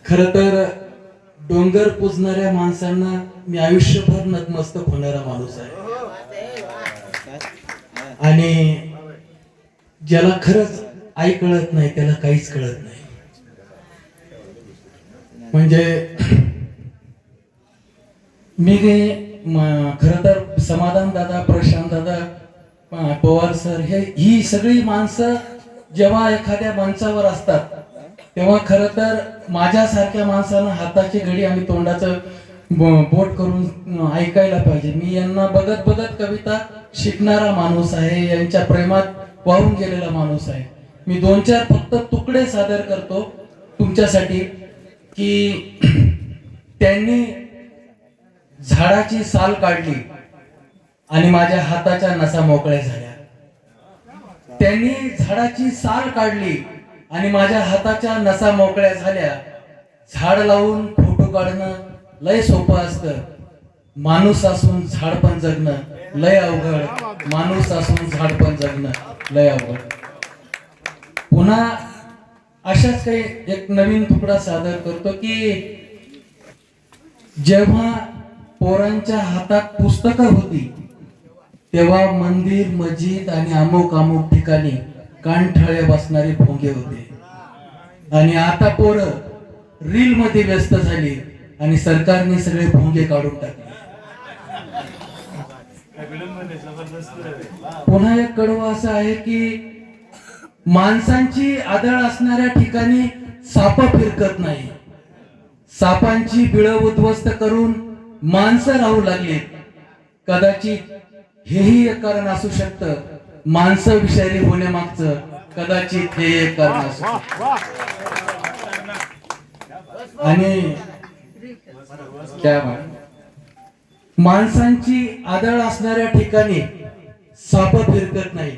खरं तर डोंगर पुजणाऱ्या माणसांना मी आयुष्यभर नतमस्तक होणारा माणूस आहे. आणि ज्याला खरंच आई कळत नाही त्याला काहीच कळत नाही. म्हणजे मी खरं तर समाधान दादा, प्रशांत दादा, पवार सर ही सगळी माणसं जेव्हा एखाद्या मंचावर असतात तेव्हा खरं तर माझ्यासारख्या माणसानं हाताची घडी आणि तोंडाचं बोट करून ऐकायला पाहिजे. मी यांना बघत बघत कविता शिकणारा माणूस आहे, यांच्या प्रेमात वाहून गेलेला माणूस आहे. मी 2-4 फक्त तुकडे सादर करतो तुमच्यासाठी की त्यांनी झाडाची साल काढली आणि माझ्या हाताच्या नसा मोकळ्या झाल्या. त्यांनी झाडाची साल काढली आणि माझ्या हाताच्या नसा मोकळ्या झाल्या. झाड लावून फोटो काढणं लय सोपं असतं, माणूस असून झाड पण जगणं लय अवघड. माणूस असून झाड पण जगणं लय अवघड. पुन्हा अशाच काही एक नवीन तुकडा सादर करतो की जेव्हा पोरांच्या हातात पुस्तकं होती तेव्हा मंदिर, मस्जिद आणि अमुक अमुक ठिकाणी कानठळे बसणारे भोंगे होते. आणि आता पोरं रील मध्ये व्यस्त झाली आणि सरकारने सगळे भोंगे काढून टाकले. पुन्हा एक कडवं असं आहे की माणसांची आदळ असणाऱ्या ठिकाणी साप फिरकत नाही. सापांची बिळं उद्ध्वस्त करून माणसं राहू लागली. कदाचित हेही एक कारण असू शकतं, माणसं विषारी होण्यामागचं कदाचित हे एक कारण असू शकतं. आणि माणसांची आदळ असणाऱ्या ठिकाणी साप फिरकत नाही.